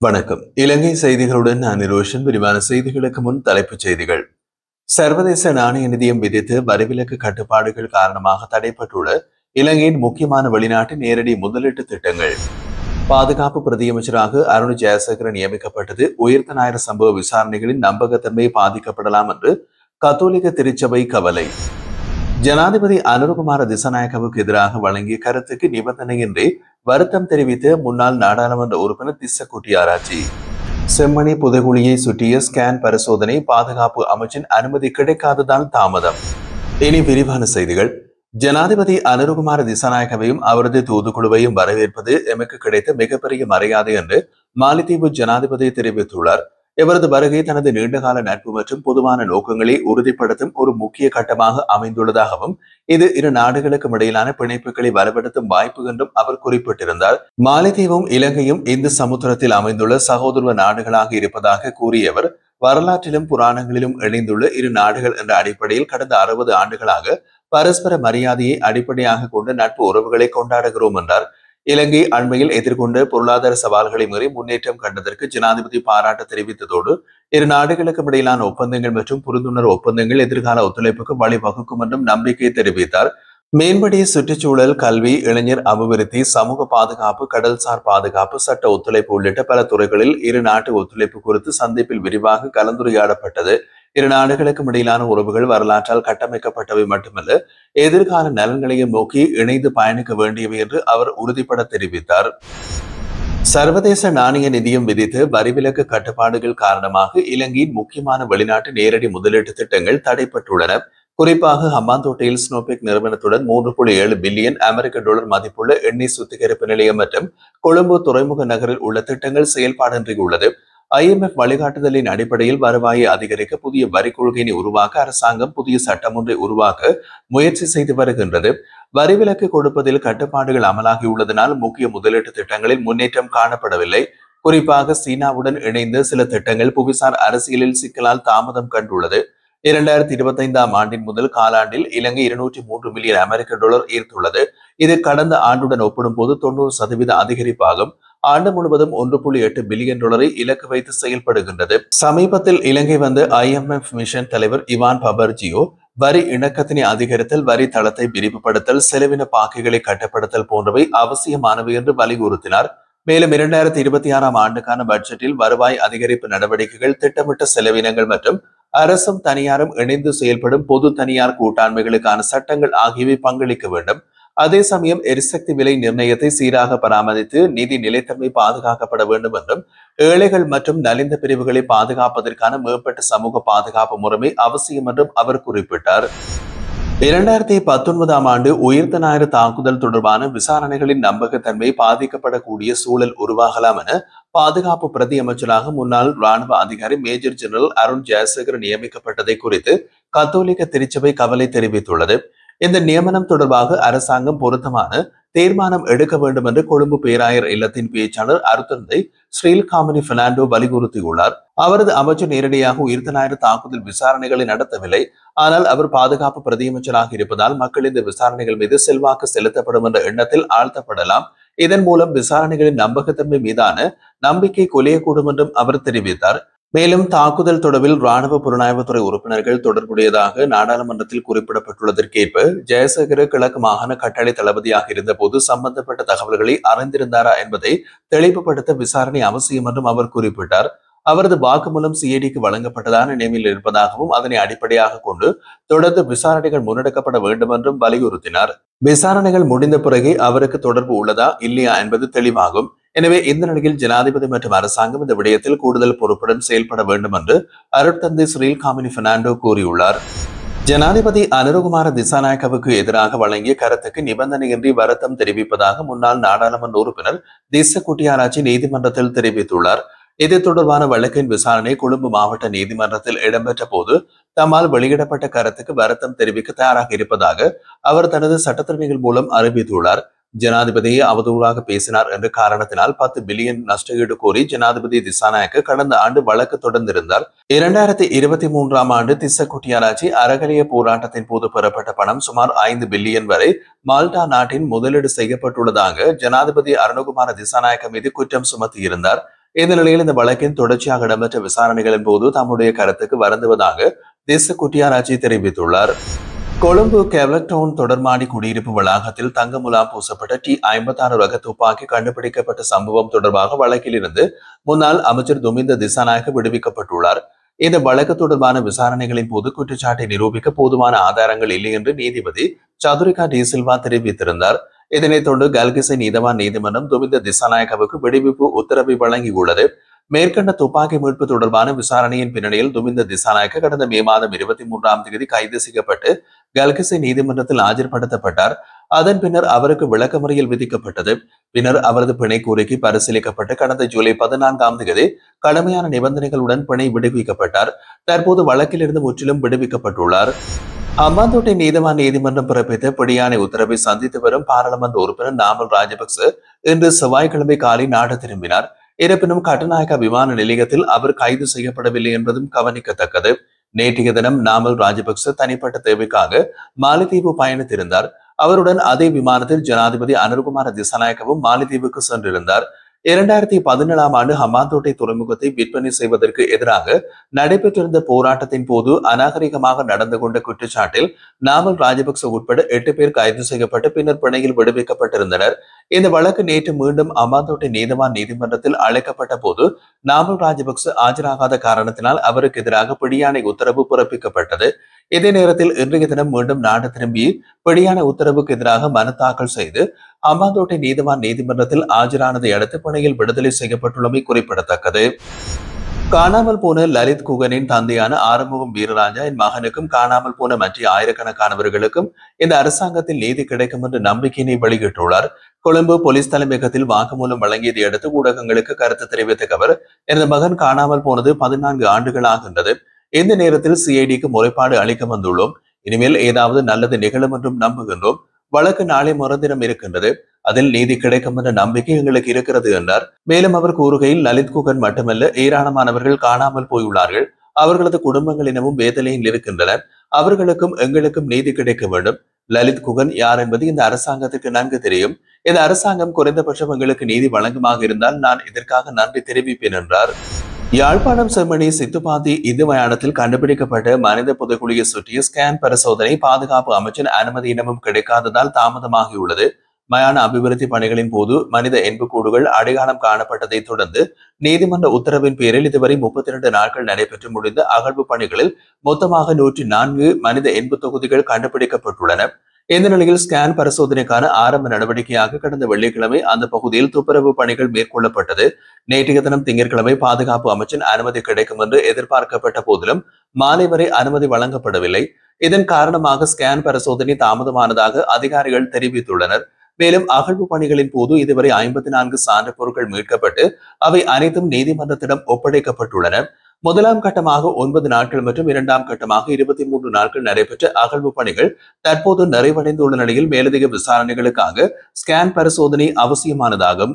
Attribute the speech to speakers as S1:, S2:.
S1: வணக்கம். இலங்கை செய்திகளுடன் நான் நிரோஷன். விரிவான செய்திகளுக்கு முன் தலைப்புச் செய்திகள். சர்வதேச நாணய நிதியம் விதித்து வரிவிலக்கு கட்டுப்பாடுகள் காரணமாக தடைப்பட்டுள்ள இலங்கையின் முக்கியமான வெளிநாட்டு நேரடி முதலீட்டு திட்டங்கள். பாதுகாப்பு பிரதியமைச்சராக அருண் ஜெயசேகர நியமிக்கப்பட்டது உயிர்த்த ஞாயிறு சம்பவ விசாரணைகளின் நம்பகத்தன்மை பாதிக்கப்படலாம் என்று கத்தோலிக்க திருச்சபை கவலை. ஜனாதிபதி அனுரகுமார திசாநாயக்கவுக்கு எதிராக வழங்கிய கருத்துக்கு நிபந்தனையின்றி வருத்தம் தெரிவித்த முன்னாள் நாடாளுமன்ற உறுப்பினர் திஸ்ஸ குட்டியாராச்சி. செம்மணி புதைகுழியை சுற்றிய ஸ்கேன் பரிசோதனை பாதுகாப்பு அமைச்சின் அனுமதி கிடைக்காததால் தாமதம். இனி விரிவான செய்திகள். ஜனாதிபதி அனுரகுமார திசாநாயக்கவையும் அவரது தூதுக்குழுவையும் வரவேற்பது எமக்கு கிடைத்த மிகப்பெரிய மரியாதை என்று மாலைத்தீவு ஜனாதிபதி தெரிவித்துள்ளார். இவரது வருகை தனது நீண்டகால நட்பு மற்றும் பொதுவான நோக்கங்களை உறுதிப்படுத்தும் ஒரு முக்கிய கட்டமாக அமைந்துள்ளதாகவும் இது இரு நாடுகளுக்கும் இடையிலான பிணைப்புகளை வலுப்படுத்தும் வாய்ப்பு என்றும் அவர் குறிப்பிட்டிருந்தார். மாலைத்தீவும் இலங்கையும் இந்து சமுத்திரத்தில் அமைந்துள்ள சகோதர நாடுகளாக இருப்பதாக கூறிய அவர், வரலாற்றிலும் புராணங்களிலும் இணைந்துள்ள இரு நாடுகள் என்ற அடிப்படையில் கடந்த 60 ஆண்டுகளாக பரஸ்பர மரியாதையை அடிப்படையாக கொண்ட நட்பு உறவுகளை கொண்டாடுகிறோம் என்றார். இலங்கை அண்மையில் எதிர்கொண்ட பொருளாதார சவால்களை மீறி முன்னேற்றம் கண்டதற்கு ஜனாதிபதி பாராட்டு தெரிவித்ததோடு இரு நாடுகளுக்கும் இடையிலான ஒப்பந்தங்கள் மற்றும் புரிந்துணர்வு ஒப்பந்தங்கள் எதிர்கால ஒத்துழைப்புக்கு வழிவகுக்கும் என்றும் நம்பிக்கை தெரிவித்தார். மேம்படிய சுற்றுச்சூழல், கல்வி, இளைஞர் அபிவிருத்தி, சமூக பாதுகாப்பு, கடல்சார் பாதுகாப்பு, சட்ட ஒத்துழைப்பு உள்ளிட்ட பல துறைகளில் இரு நாட்டு ஒத்துழைப்பு குறித்து சந்திப்பில் விரிவாக கலந்துரையாடப்பட்டது. இரு நாடுகளுக்கும் இடையிலான உறவுகள் வரலாற்றால் கட்டமைக்கப்பட்டவை மட்டுமல்ல, எதிர்கால நலன்களையும் நோக்கி இணைந்து பயணிக்க வேண்டியவை என்று அவர் உறுதிபட தெரிவித்தார். சர்வதேச நாணய நிதியம் விதித்த வரிவிலக்கு கட்டுப்பாடுகள் காரணமாக இலங்கையின் முக்கியமான வெளிநாட்டு நேரடி முதலீட்டு திட்டங்கள் தடைப்பட்டுள்ளன. குறிப்பாக ஹம்பாந்தோட்டையில் ஸ்னோபெக் நிறுவனத்துடன் 3.7 பில்லியன் அமெரிக்க டாலர் மதிப்புள்ள எண்ணெய் சுத்திகரிப்பு நிலையம் மற்றும் கொழும்பு துறைமுக நகரில் உள்ள திட்டங்கள் செயல்பாடின்றி உள்ளது. IMF வழிகாட்டுதலின் அடிப்படையில் வருவாயை அதிகரிக்க புதிய வரி கொள்கையை உருவாக்க அரசாங்கம் புதிய சட்டம் ஒன்றை உருவாக்க முயற்சி செய்து வருகின்றது. வரிவிலக்கு கொடுப்பதில் கட்டுப்பாடுகள் அமலாகியுள்ளதனால் முக்கிய முதலீட்டு திட்டங்களில் முன்னேற்றம் காணப்படவில்லை. குறிப்பாக சீனாவுடன் இணைந்த சில திட்டங்கள் புவிசார் அரசியலில் சிக்கலால் தாமதம் கண்டுள்ளது. 2025ஆம் ஆண்டின் முதல் காலாண்டில் இலங்கை 203 மில்லியன் அமெரிக்க டாலர் ஈர்த்துள்ளது. இது கடந்த ஆண்டுடன் ஒப்பிடும்போது 90% அதிகரிப்பாகும். ஆண்டு முழுவதும் 1.8 பில்லியன் டாலரை இலக்கு வைத்து செயல்படுகின்றது. சமீபத்தில் இலங்கை வந்த IMF மிஷன் தலைவர் இவான் பபர்ஜியோ வரி இணக்கத்தினை அதிகரித்தல், வரி தளத்தை விரிவுபடுத்தல், செலவின பாக்கைகளை கட்டுப்படுத்தல் போன்றவை அவசியமானவை என்று வலியுறுத்தினார். மேலும் 2026ஆம் ஆண்டுக்கான பட்ஜெட்டில் வருவாய் அதிகரிப்பு நடவடிக்கைகள், திட்டமிட்ட செலவினங்கள் மற்றும் அரசும் தனியாரும் இணைந்து செயல்படும் பொது தனியார் கூட்டாண்மைகளுக்கான சட்டங்கள் ஆகியவை பங்களிக்க வேண்டும். அதே சமயம் எரிசக்தி விலை நிர்ணயத்தை சீராக பராமரித்து நிதி நிலைத்தன்மை பாதுகாக்கப்பட வேண்டும் என்றும் ஏழைகள் மற்றும் நலிந்த பிரிவுகளை பாதுகாப்பதற்கான மேம்பட்ட சமூக பாதுகாப்பு முறைமை அவசியம் என்றும் அவர் குறிப்பிட்டார். 2019ஆம் ஆண்டு உயிர்த்த ஞாயிறு தாக்குதல் தொடர்பான விசாரணைகளின் நம்பகத்தன்மை பாதிக்கப்படக்கூடிய சூழல் உருவாகலாம் என பாதுகாப்பு பிரதி அமைச்சராக முன்னாள் ராணுவ அதிகாரி மேஜர் ஜெனரல் அருண் ஜெயசேகர் நியமிக்கப்பட்டதை குறித்து கத்தோலிக்க திருச்சபை கவலை தெரிவித்துள்ளது. இந்த நியமனம் தொடர்பாக அரசாங்கம் பொருத்தமான தீர்மானம் எடுக்க வேண்டும் என்று கொழும்பு பேராயர் இல்லத்தின் பேச்சாளர் அருத்தந்தை ஸ்ரீல்காமினி பெர்னாண்டோ வலியுறுத்தியுள்ளார். அவரது அமைச்சர் நேரடியாக உயிர்த்த ஞாயிறு தாக்குதல் விசாரணைகளை நடத்தவில்லை. ஆனால் அவர் பாதுகாப்பு பிரதியமைச்சராக இருப்பதால் மக்கள் இந்த விசாரணைகள் மீது செல்வாக்கு செலுத்தப்படும் என்ற எண்ணத்தில் ஆழ்த்தப்படலாம். இதன் மூலம் விசாரணைகளின் நம்பகத்தன்மை மீதான நம்பிக்கை குலையக்கூடும் என்றும் அவர் தெரிவித்தார். மேலும் தாக்குதல் தொடர்பில் ராணுவ புலனாய்வுத்துறை உறுப்பினர்கள் தொடர்புடையதாக நாடாளுமன்றத்தில் குறிப்பிடப்பட்டுள்ளதற்கேற்ப ஜெயசேகர கிழக்கு மாகாண கட்டளை தளபதியாக இருந்த போது சம்பந்தப்பட்ட தகவல்களை அறிந்திருந்தாரா என்பதை தெளிவுபடுத்த விசாரணை அவசியம் என்றும் அவர் குறிப்பிட்டார். அவரது வாக்குமூலம் CIDக்கு வழங்கப்பட்டதான நினைவில் இருப்பதாகவும் அதனை அடிப்படையாக கொண்டு தொடர்ந்து விசாரணைகள் முன்னெடுக்கப்பட வேண்டும் என்றும் வலியுறுத்தினார். விசாரணைகள் முடிந்த பிறகு அவருக்கு தொடர்பு உள்ளதா இல்லையா என்பது தெளிவாகும். எனவே இந்த நிலையில் ஜனாதிபதி மற்றும் அரசாங்கம் இந்த விடயத்தில் கூடுதல் பொறுப்புடன் செயல்பட வேண்டும் என்று அருட்தந்தை ஸ்ரீல்காமினி பெர்னாண்டோ கூறியுள்ளார். ஜனாதிபதி அனுரகுமார திசாநாயக்கவுக்கு எதிராக வழங்கிய கருத்துக்கு நிபந்தனையின்றி வருத்தம் தெரிவிப்பதாக முன்னாள் நாடாளுமன்ற உறுப்பினர் திஸ்ஸ குட்டியாராச்சி நீதிமன்றத்தில் தெரிவித்துள்ளார். இது தொடர்பான வழக்கின் விசாரணை கொழும்பு மாவட்ட நீதிமன்றத்தில் இடம்பெற்ற போது தம்மால் வெளியிடப்பட்ட கருத்துக்கு வருத்தம் தெரிவிக்க தயாராக இருப்பதாக அவர் தனது சட்டத்திறமைகள் மூலம் அறிவித்துள்ளார். ஜனாதிபதியை அவதூறாக பேசினார் என்ற காரணத்தினால் 10 பில்லியன் நஷ்டஈடு கோரி ஜனாதிபதி திசாநாயக்க கடந்த ஆண்டு வழக்கு தொடர்ந்திருந்தார். 2023ஆம் ஆண்டு திஸ்ஸ குட்டியாராச்சி அறகலைய போராட்டத்தின் போது பெறப்பட்ட பணம் சுமார் 5 பில்லியன் வரை மால்டா நாட்டின் முதலீடு செய்யப்பட்டுள்ளதாக ஜனாதிபதி அருணகுமார திசாநாயக்க மீது குற்றம் சுமத்தியிருந்தார். இந்த நிலையில் இந்த வழக்கின் தொடர்ச்சியாக இடம்பெற்ற விசாரணைகளின் போது தம்முடைய கருத்துக்கு வருந்துவதாக தேச குட்டியாராட்சி தெரிவித்துள்ளார். கொழும்பு கெவலக்டவுன் தொடர்மாடி குடியிருப்பு வளாகத்தில் தங்க முலாம் பூசப்பட்ட T56 ரக துப்பாக்கி கண்டுபிடிக்கப்பட்ட சம்பவம் தொடர்பாக வழக்கில் இருந்து முன்னாள் அமைச்சர் துமிந்த திசாநாயக்க விடுவிக்கப்பட்டுள்ளார். இந்த வழக்கு தொடர்பான விசாரணைகளின் போது குற்றச்சாட்டை நிரூபிக்க போதுமான ஆதாரங்கள் இல்லை என்று நீதிபதி சதுரிகா டி சில்வா தெரிவித்திருந்தார். இதனைத் தொடர்ந்து கல்கிசை நீதவான் நீதிமன்றம் துமிந்த திசாநாயக்கவுக்கு விடுவிப்பு உத்தரவை வழங்கியுள்ளது. மேற்கண்ட துப்பாக்கி மீட்பு தொடர்பான விசாரணையின் பின்னணியில் துமிந்த திசாநாயக்க கடந்த மே மாதம் 23ஆம் தேதி கைது செய்யப்பட்டு கல்கிசை நீதிமன்றத்தில் ஆஜர்படுத்தப்பட்டார். அதன் பின்னர் அவருக்கு விளக்கமறியல் விதிக்கப்பட்டது. பின்னர் அவரது பிணை கோரிக்கை பரிசீலிக்கப்பட்டு கடந்த ஜூலை 14ஆம் தேதி கடுமையான நிபந்தனைகளுடன் பிணை விடுவிக்கப்பட்டார். தற்போது வழக்கிலிருந்து முற்றிலும் விடுவிக்கப்பட்டுள்ளார். ஹம்பாந்தோட்டை நீதவான் நீதிமன்றம் பிறப்பித்த பிடியாணை உத்தரவை சந்தித்து வரும் பாராளுமன்ற உறுப்பினர் நாமல் ராஜபக்ச இன்று செவ்வாய்க்கிழமை காலை நாடு திரும்பினார். இருப்பினும் கட்டுநாயக்க விமான நிலையத்தில் அவர் கைது செய்யப்படவில்லை என்பதும் கவனிக்கத்தக்கது. நேற்றைய தினம் நாமல் ராஜபக்ச தனிப்பட்ட தேவைக்காக மாலத்தீவு பயணித்திருந்தார். அவருடன் அதே விமானத்தில் ஜனாதிபதி அனுர்குமார திசாநாயக்கவும் மாலத்தீவுக்கு சென்றிருந்தார். 2017ஆம் ஆண்டு ஹம்பாந்தோட்டை துறைமுகத்தை விற்பனை செய்வதற்கு எதிராக நடைபெற்றிருந்த போராட்டத்தின் போது அநாகரிகமாக நடந்து கொண்ட குற்றச்சாட்டில் நாமல் ராஜபக்ச உட்பட 8 பேர் கைது செய்யப்பட்டு பின்னர் பிணையில் விடுவிக்கப்பட்டிருந்தனர். இந்த வழக்கு நேற்று மீண்டும் ஹம்பாந்தோட்டை நீதவான் நீதிமன்றத்தில் அழைக்கப்பட்ட போது நாமல் ராஜபக்ச ஆஜராகாத காரணத்தினால் அவருக்கு எதிராக பிடியாணை உத்தரவு பிறப்பிக்கப்பட்டது. இதே நேரத்தில் இன்றைய தினம் மீண்டும் நாடு திரும்பி பிடியாணை உத்தரவுக்கு எதிராக மனு தாக்கல் செய்து ஹம்பாந்தோட்டை நீதவான் நீதிமன்றத்தில் ஆஜரானதை அடுத்து பிணையில் விடுதலை செய்யப்பட்டுள்ளமை குறிப்பிடத்தக்கது. காணாமல் போன லலித் குகனின் தந்தையான ஆறுமுகம் வீரராஜா என் மகனுக்கும் காணாமல் போன மற்ற ஆயிரக்கணக்கானவர்களுக்கும் இந்த அரசாங்கத்தில் நீதி கிடைக்கும் என்று நம்பிக்கையினை வெளியிட்டுள்ளார். கொழும்பு போலீஸ் தலைமையகத்தில் வாக்குமூலம் வழங்கியதை அடுத்து ஊடகங்களுக்கு கருத்து தெரிவித்த அவர், எனது மகன் காணாமல் போனது 14 ஆண்டுகள் ஆகின்றது. இந்த நேரத்தில் சிஐடிக்கு முறைப்பாடு அளிக்க வந்துள்ளோம். இனிமேல் ஏதாவது நல்லது நிகழும் என்றும் நம்புகின்றோம். வழக்கு நாளை மறுதினம் இருக்கின்றது. அதில் நீதி கிடைக்கும் என்ற நம்பிக்கை எங்களுக்கு இருக்கிறது என்றார். மேலும் அவர் கூறுகையில், லலித் குகன் மட்டுமல்ல, ஏராளமானவர்கள் காணாமல் போயுள்ளார்கள். அவர்களது குடும்பங்களினமும் வேதனையில் இருக்கின்றன. அவர்களுக்கும் எங்களுக்கும் நீதி கிடைக்க வேண்டும். லலித் குகன் யார் என்பது இந்த அரசாங்கத்துக்கு நன்கு தெரியும். இந்த அரசாங்கம் குறைந்தபட்சம் எங்களுக்கு நீதி வழங்குமாக இருந்தால் நான் இதற்காக நன்றி தெரிவிப்பேன் என்றார். யாழ்ப்பாணம் செம்மணி சித்துப்பாத்தி இந்து மயானத்தில் கண்டுபிடிக்கப்பட்ட மனித புதைகுழியை சுற்றிய ஸ்கேன் பரிசோதனை பாதுகாப்பு அமைச்சின் அனுமதியினமும் கிடைக்காததால் தாமதமாகியுள்ளது. மயான அபிவிருத்தி பணிகளின் போது மனித எண்புக்கூடுகள் அடையாளம் காணப்பட்டதை தொடர்ந்து நீதிமன்ற உத்தரவின் பேரில் இதுவரை 32 நாட்கள் நடைபெற்று முடிந்த அகழ்வு பணிகளில் மொத்தமாக 104 மனித எண்பு தொகுதிகள் கண்டுபிடிக்கப்பட்டுள்ளன. இந்த நிலையில் ஸ்கேன் பரிசோதனைக்கான ஆரம்ப நடவடிக்கையாக கடந்த வெள்ளிக்கிழமை அந்த பகுதியில் துப்புரவு பணிகள் மேற்கொள்ளப்பட்டது. நேற்றைய தினம் திங்கட்கிழமை பாதுகாப்பு அமைச்சின் அனுமதி கிடைக்கும் என்று எதிர்பார்க்கப்பட்ட போதிலும் மாலை வரை அனுமதி வழங்கப்படவில்லை. இதன் காரணமாக ஸ்கேன் பரிசோதனை தாமதமானதாக அதிகாரிகள் தெரிவித்துள்ளனர். மேலும் அகழ்வு பணிகளின் போது இதுவரை 54 சான்று பொருட்கள் மீட்கப்பட்டு அவை அனைத்தும் நீதிமன்றத்திடம் ஒப்படைக்கப்பட்டுள்ளன. முதலாம் கட்டமாக 9 நாட்கள் மற்றும் இரண்டாம் கட்டமாக 23 நாட்கள் நடைபெற்ற அகழ்வு பணிகள் தற்போது நிறைவடைந்துள்ள நிலையில் மேலதிக விசாரணைகளுக்காக ஸ்கேன் பரிசோதனை அவசியமானதாகும்.